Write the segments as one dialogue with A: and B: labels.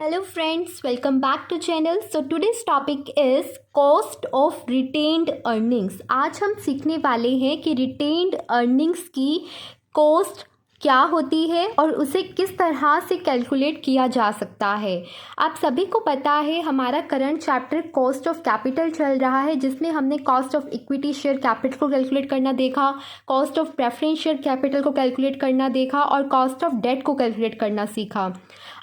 A: Hello friends, welcome back to channel. So today's topic is cost of retained earnings. आज हम सीखने वाले हैं कि retained earnings की cost क्या होती है और उसे किस तरह से कैलकुलेट किया जा सकता है। आप सभी को पता है हमारा current chapter cost of capital चल रहा है, जिसमें हमने cost of equity share capital को कैलकुलेट करना देखा, cost of preference share capital को कैलकुलेट करना देखा और कॉस्ट ऑफ डेट को कैलकुलेट करना सीखा।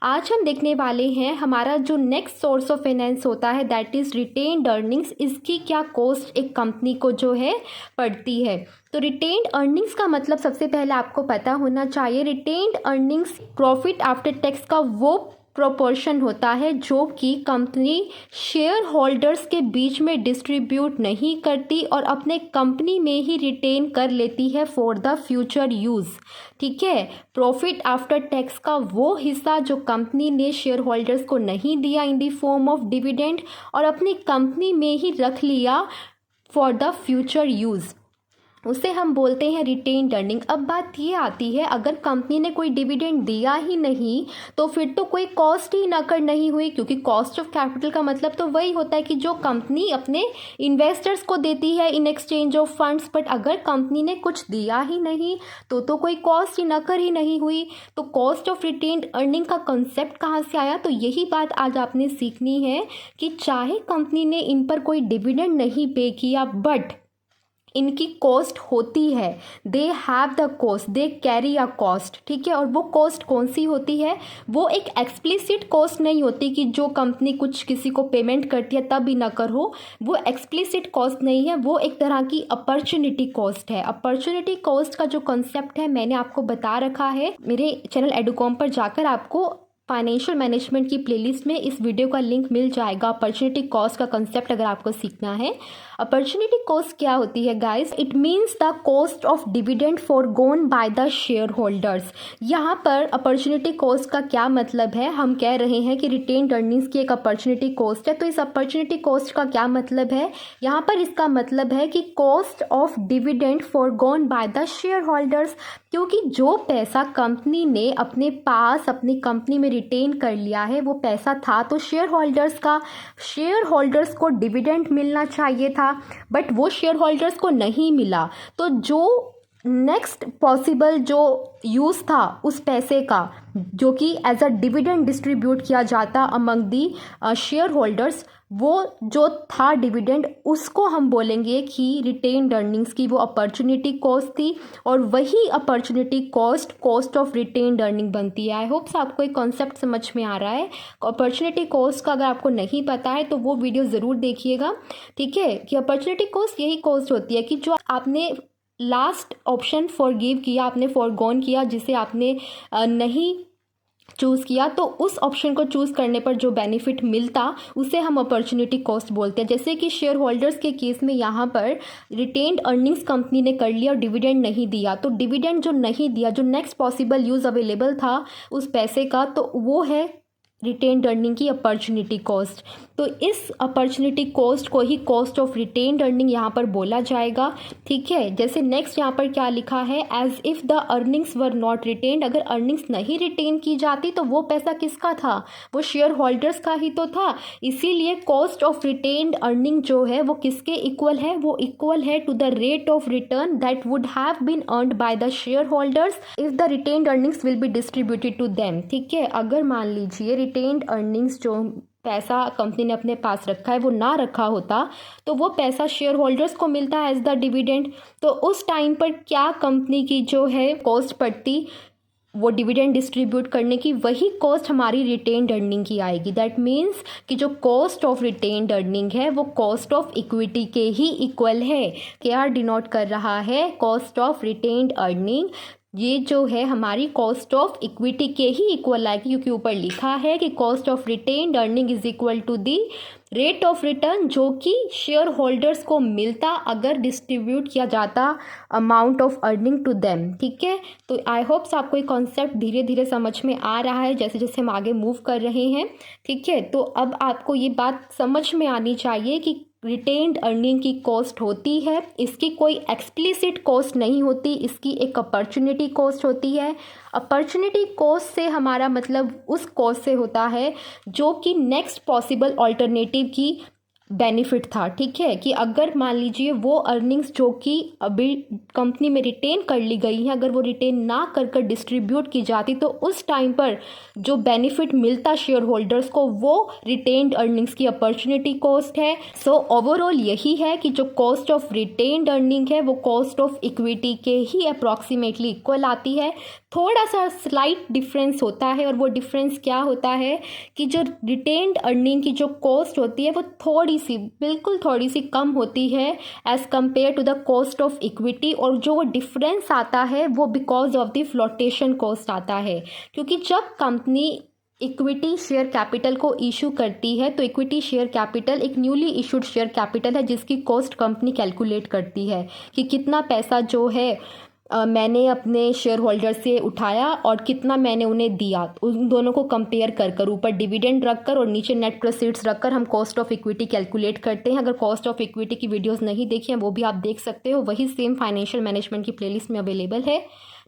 A: आज हम देखने वाले हैं हमारा जो नेक्स्ट सोर्स ऑफ फाइनेंस होता है, दैट इज़ रिटेन्ड अर्निंग्स। इसकी क्या कॉस्ट एक कंपनी को जो है पड़ती है। तो रिटेन्ड अर्निंग्स का मतलब सबसे पहले आपको पता होना चाहिए, retained earnings profit after tax का वो प्रोपोर्शन होता है जो कि कंपनी शेयर होल्डर्स के बीच में डिस्ट्रीब्यूट नहीं करती और अपने कंपनी में ही रिटेन कर लेती है फॉर द फ्यूचर यूज़। ठीक है, प्रॉफिट आफ्टर टैक्स का वो हिस्सा जो कंपनी ने शेयर होल्डर्स को नहीं दिया in the form of dividend और अपनी कंपनी में ही रख लिया फॉर द फ्यूचर यूज़, उसे हम बोलते हैं रिटेन्ड अर्निंग। अब बात ये आती है, अगर कंपनी ने कोई डिविडेंड दिया ही नहीं तो फिर तो कोई कॉस्ट ही नकर नहीं हुई, क्योंकि कॉस्ट ऑफ कैपिटल का मतलब तो वही होता है कि जो कंपनी अपने इन्वेस्टर्स को देती है in exchange of funds. But अगर कंपनी ने कुछ दिया ही नहीं तो कोई कॉस्ट ही नकर ही नहीं हुई। तो कॉस्ट ऑफ रिटेन्ड अर्निंग का कंसेप्ट कहाँ से आया, तो यही बात आज आपने सीखनी है कि चाहे कंपनी ने इन पर कोई डिविडेंड नहीं पे किया बट इनकी कॉस्ट होती है, they have the cost, they carry a cost. ठीक है, और वो कॉस्ट कौन सी होती है, वो एक एक्सप्लिसिट कॉस्ट नहीं होती कि जो कंपनी कुछ किसी को पेमेंट करती है तब भी न कर हो, वो एक्सप्लिसिट कॉस्ट नहीं है, वो एक तरह की अपॉर्चुनिटी कॉस्ट है। अपॉर्चुनिटी कॉस्ट का जो कंसेप्ट है मैंने आपको बता रखा है मेरे चैनल एडुकॉम पर जाकर, आपको फाइनेंशियल मैनेजमेंट की प्लेलिस्ट में इस वीडियो का लिंक मिल जाएगा। अपॉर्चुनिटी कॉस्ट का कंसेप्ट अगर आपको सीखना है। अपॉर्चुनिटी कॉस्ट क्या होती है guys, it means the cost of dividend forgone by the shareholders. यहाँ पर अपॉर्चुनिटी कॉस्ट का क्या मतलब है, हम कह रहे हैं कि रिटेन्ड अर्निंग्स की एक अपॉर्चुनिटी कॉस्ट है। तो इस अपॉर्चुनिटी कॉस्ट का क्या मतलब है, यहाँ पर इसका मतलब है कि cost of dividend forgone by the shareholders, क्योंकि जो पैसा कंपनी ने अपने पास अपनी कंपनी में रिटेन कर लिया है वो पैसा था तो शेयर होल्डर्स का, शेयर होल्डर्स को डिविडेंड मिलना चाहिए था बट वो शेयर होल्डर्स को नहीं मिला। तो जो नेक्स्ट पॉसिबल जो यूज़ था उस पैसे का, जो कि एज अ डिविडेंड डिस्ट्रीब्यूट किया जाता अमंग दी शेयर होल्डर्स, वो जो था डिविडेंड, उसको हम बोलेंगे कि रिटेन्ड अर्निंग्स की वो अपॉर्चुनिटी कॉस्ट थी और वही opportunity cost cost of retained earning बनती है। आई होप्स आपको एक कॉन्सेप्ट समझ में आ रहा है। अपॉर्चुनिटी कॉस्ट का अगर आपको नहीं पता है तो वो वीडियो ज़रूर देखिएगा। ठीक है, कि अपॉर्चुनिटी कॉस्ट यही कॉस्ट होती है कि जो आपने लास्ट ऑप्शन फॉरगिव किया, आपने फॉरगॉन किया, जिसे आपने नहीं चूज़ किया, तो उस ऑप्शन को चूज़ करने पर जो बेनिफिट मिलता उसे हम अपॉर्चुनिटी कॉस्ट बोलते हैं। जैसे कि शेयर होल्डर्स के केस में यहाँ पर रिटेन्ड अर्निंग्स कंपनी ने कर लिया और डिविडेंड नहीं दिया, तो डिविडेंड जो नहीं दिया, जो नेक्स्ट पॉसिबल यूज़ अवेलेबल था उस पैसे का, तो वो है रिटेन्ड अर्निंग की अपॉर्चुनिटी कॉस्ट। तो इस अपॉर्चुनिटी कॉस्ट को ही कॉस्ट ऑफ रिटेन्ड अर्निंग यहाँ पर बोला जाएगा। ठीक है, जैसे नेक्स्ट यहाँ पर क्या लिखा है, as if the earnings were not retained, अगर अर्निंग्स नहीं रिटेन की जाती तो वो पैसा किसका था, वो शेयर होल्डर्स का ही तो था। इसीलिए कॉस्ट ऑफ रिटेन्ड अर्निंग जो है वो किसके इक्वल है, वो इक्वल है to the rate of return that would have been earned by the shareholders if the retained earnings will be distributed to them. ठीक है, अगर मान लीजिए रिटेन्ड अर्निंग्स जो पैसा कंपनी ने अपने पास रखा है वो ना रखा होता तो वो पैसा शेयर होल्डर्स को मिलता है एज द डिविडेंड, तो उस टाइम पर क्या कंपनी की जो है कॉस्ट पड़ती वो डिविडेंड डिस्ट्रीब्यूट करने की, वही कॉस्ट हमारी रिटेन्ड अर्निंग की आएगी। दैट मीन्स कि जो कॉस्ट ऑफ रिटेन्ड अर्निंग है वो कॉस्ट ऑफ इक्विटी के ही इक्वल है। क्या डिनोट कर रहा है, कॉस्ट ऑफ रिटेन्ड अर्निंग ये जो है हमारी कॉस्ट ऑफ इक्विटी के ही इक्वल आएगी, क्योंकि ऊपर लिखा है कि cost of retained earning is equal to the rate of return जो कि शेयर होल्डर्स को मिलता अगर डिस्ट्रीब्यूट किया जाता amount of earning to them. ठीक है, तो आई होप्स आपको ये कॉन्सेप्ट धीरे धीरे समझ में आ रहा है जैसे जैसे हम आगे मूव कर रहे हैं। ठीक है, तो अब आपको ये बात समझ में आनी चाहिए कि रिटेन्ड अर्निंग की कॉस्ट होती है। इसकी कोई एक्सप्लिसिट कॉस्ट नहीं होती, इसकी एक अपॉर्चुनिटी कॉस्ट होती है। अपॉर्चुनिटी कॉस्ट से हमारा मतलब उस कॉस्ट से होता है जो कि नेक्स्ट पॉसिबल ऑल्टरनेटिव की बेनिफिट था। ठीक है, कि अगर मान लीजिए वो अर्निंग्स जो कि अभी कंपनी में रिटेन कर ली गई हैं, अगर वो रिटेन ना कर कर डिस्ट्रीब्यूट की जाती तो उस टाइम पर जो बेनिफिट मिलता शेयर होल्डर्स को वो रिटेन्ड अर्निंग्स की अपॉर्चुनिटी कॉस्ट है। सो ओवरऑल यही है कि जो कॉस्ट ऑफ रिटेन्ड अर्निंग है वो कॉस्ट ऑफ इक्विटी के ही अप्रॉक्सीमेटली इक्वल आती है। थोड़ा सा स्लाइट डिफरेंस होता है, और वो डिफरेंस क्या होता है कि जो रिटेन्ड अर्निंग की जो कॉस्ट होती है वो बिल्कुल थोड़ी सी कम होती है as compare to the cost of equity, और जो वो डिफरेंस आता है वो because of the flotation cost आता है। क्योंकि जब कंपनी इक्विटी शेयर कैपिटल को इशू करती है तो इक्विटी शेयर कैपिटल एक न्यूली इशूड शेयर कैपिटल है जिसकी कॉस्ट कंपनी कैलकुलेट करती है कि कितना पैसा जो है मैंने अपने शेयर होल्डर से उठाया और कितना मैंने उन्हें दिया। उन दोनों को कंपेयर कर कर ऊपर डिविडेंड रखकर और नीचे नेट प्रोसीड्स रखकर हम कॉस्ट ऑफ इक्विटी कैलकुलेट करते हैं। अगर कॉस्ट ऑफ इक्विटी की वीडियोस नहीं देखी हैं वो भी आप देख सकते हो, वही सेम फाइनेंशियल मैनेजमेंट की प्लेलिस्ट में अवेलेबल है।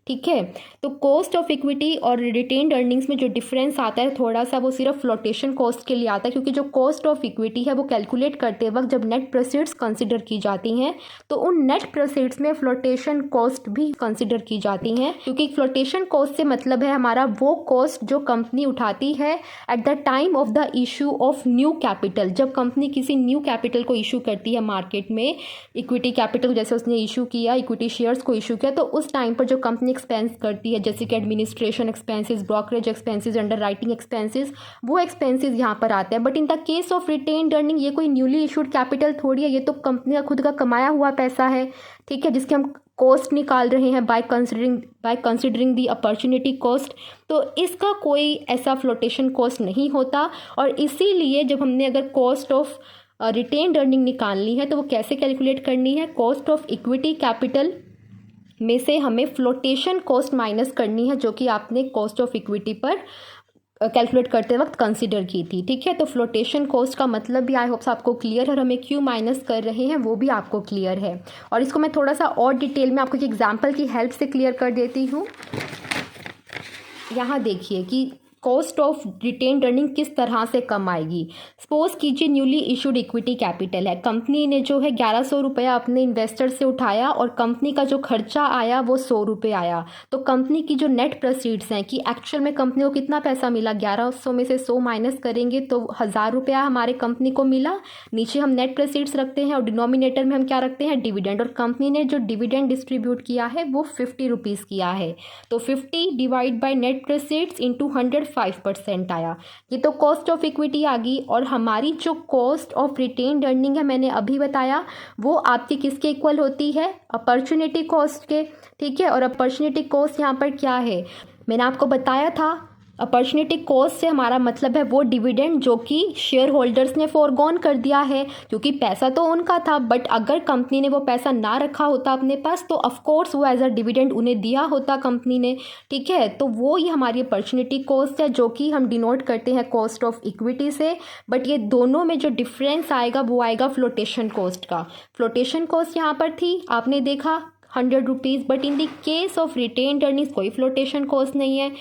A: ठीक है, तो कॉस्ट ऑफ इक्विटी और रिटेन्ड अर्निंग्स में जो डिफरेंस आता है थोड़ा सा वो सिर्फ फ्लोटेशन कॉस्ट के लिए आता है, क्योंकि जो कॉस्ट ऑफ इक्विटी है वो कैलकुलेट करते वक्त जब नेट प्रोसीड्स कंसिडर की जाती हैं तो उन नेट प्रोसीड्स में फ्लोटेशन कॉस्ट भी कंसिडर की जाती हैं। क्योंकि फ्लोटेशन कॉस्ट से मतलब है हमारा वो कॉस्ट जो कंपनी उठाती है at the time of the issue of new capital. जब कंपनी किसी न्यू कैपिटल को इशू करती है मार्केट में, इक्विटी कैपिटल जैसे उसने इशू किया, इक्विटी शेयर्स को इशू किया, तो उस टाइम पर जो कंपनी एक्सपेंस करती है जैसे कि administration expenses, brokerage expenses, under writing expenses, वो एक्सपेंसेस यहाँ पर आते हैं। But in the case of retained earning ये कोई न्यूली इशूड कैपिटल थोड़ी है, ये तो कंपनी का खुद का कमाया हुआ पैसा है। ठीक है, जिसके हम कॉस्ट निकाल रहे हैं by considering the opportunity cost. तो इसका कोई ऐसा फ्लोटेशन कॉस्ट नहीं होता, और इसीलिए जब हमने अगर कॉस्ट ऑफ रिटेन्ड अर्निंग निकालनी है तो वो कैसे कैलकुलेट करनी है, कॉस्ट ऑफ इक्विटी कैपिटल में से हमें फ्लोटेशन कॉस्ट माइनस करनी है जो कि आपने कॉस्ट ऑफ इक्विटी पर कैलकुलेट करते वक्त कंसीडर की थी। ठीक है, तो फ्लोटेशन कॉस्ट का मतलब भी आई होप्स आपको क्लियर है, और हमें क्यों माइनस कर रहे हैं वो भी आपको क्लियर है। और इसको मैं थोड़ा सा और डिटेल में आपको एक एग्जांपल की हेल्प से क्लियर कर देती हूँ। यहाँ देखिए कि कॉस्ट ऑफ रिटेन्ड अर्निंग किस तरह से कम आएगी। सपोज कीजिए न्यूली इशूड इक्विटी कैपिटल है, कंपनी ने जो है 1100 रुपया अपने इन्वेस्टर से उठाया और कंपनी का जो खर्चा आया वो 100 रुपये आया। तो कंपनी की जो नेट प्रोसीड्स हैं कि एक्चुअल में कंपनी को कितना पैसा मिला, 1100 में से 100 माइनस करेंगे तो 1000 रुपया हमारे कंपनी को मिला। नीचे हम नेट प्रोसीड्स रखते हैं और डिनोमिनेटर में हम क्या रखते हैं, डिविडेंड। और कंपनी ने जो डिविडेंड डिस्ट्रीब्यूट किया है वो 50 रुपीज़ किया है, तो 50 divide by net proceeds into 105% आया। ये तो कॉस्ट ऑफ इक्विटी आ गई। और हमारी जो कॉस्ट ऑफ रिटेन्ड अर्निंग है मैंने अभी बताया वो आपकी किसके इक्वल होती है, अपॉर्चुनिटी कॉस्ट के। ठीक है, और अपॉर्चुनिटी कॉस्ट यहाँ पर क्या है, मैंने आपको बताया था अपॉर्चुनिटी कॉस्ट से हमारा मतलब है वो डिविडेंड जो कि शेयर होल्डर्स ने फोरगॉन कर दिया है, क्योंकि पैसा तो उनका था। बट अगर कंपनी ने वो पैसा ना रखा होता अपने पास तो ऑफकोर्स वो एज अ डिविडेंड उन्हें दिया होता कंपनी ने। ठीक है, तो वो ये हमारी अपॉर्चुनिटी कॉस्ट है जो कि हम डिनोट करते हैं कॉस्ट ऑफ इक्विटी से। बट ये दोनों में जो डिफरेंस आएगा वो आएगा फ्लोटेशन कॉस्ट का। फ्लोटेशन कॉस्ट यहाँ पर थी, आपने देखा 100 rupees, but in the case of retained earnings कोई फ्लोटेशन कॉस्ट नहीं है।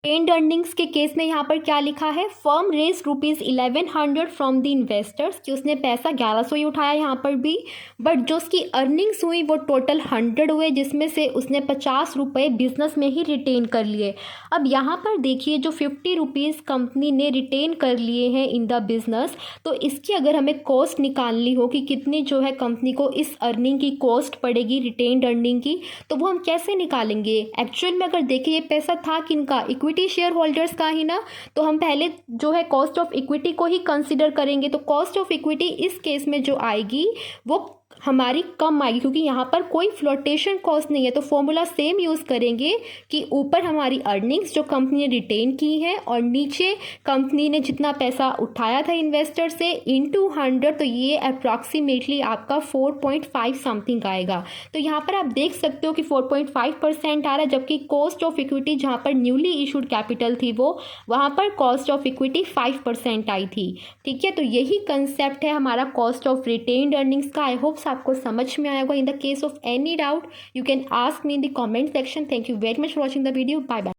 A: रिटेन्ड अर्निंग्स के केस में यहाँ पर क्या लिखा है, firm raise ₹1100 from the investors, कि उसने पैसा 1100 ही उठाया यहाँ पर भी, बट जो उसकी अर्निंग्स हुई वो टोटल 100 हुए, जिसमें से उसने 50 रुपये बिजनेस में ही रिटेन कर लिए। अब यहाँ पर देखिए जो 50 रुपीज़ कंपनी ने रिटेन कर लिए हैं इन द बिजनेस, तो इसकी अगर हमें कॉस्ट निकालनी हो कि कितनी जो है कंपनी को इस अर्निंग की कॉस्ट पड़ेगी रिटेन्ड अर्निंग की, तो वो हम कैसे निकालेंगे। एक्चुअल में अगर देखिए ये पैसा था किनका, इक्विटी शेयर होल्डर्स का ही ना, तो हम पहले जो है कॉस्ट ऑफ इक्विटी को ही कंसीडर करेंगे। तो कॉस्ट ऑफ इक्विटी इस केस में जो आएगी वो हमारी कम आएगी, क्योंकि यहाँ पर कोई फ्लोटेशन कॉस्ट नहीं है। तो फॉर्मूला सेम यूज़ करेंगे कि ऊपर हमारी अर्निंग्स जो कंपनी ने रिटेन की है और नीचे कंपनी ने जितना पैसा उठाया था इन्वेस्टर से इनटू 100, तो ये अप्रॉक्सीमेटली आपका 4.5 समथिंग आएगा। तो यहाँ पर आप देख सकते हो कि 4.5% आ रहा है, जबकि कॉस्ट ऑफ इक्विटी जहाँ पर न्यूली इशूड कैपिटल थी वो वहाँ पर कॉस्ट ऑफ इक्विटी 5% आई थी। ठीक है, तो यही कंसेप्ट है हमारा कॉस्ट ऑफ रिटेन्ड अर्निंग्स का। आई होप आपको समझ में आया होगा। In the case of any doubt you can ask me in the comment section. Thank you very much for watching the video. Bye bye.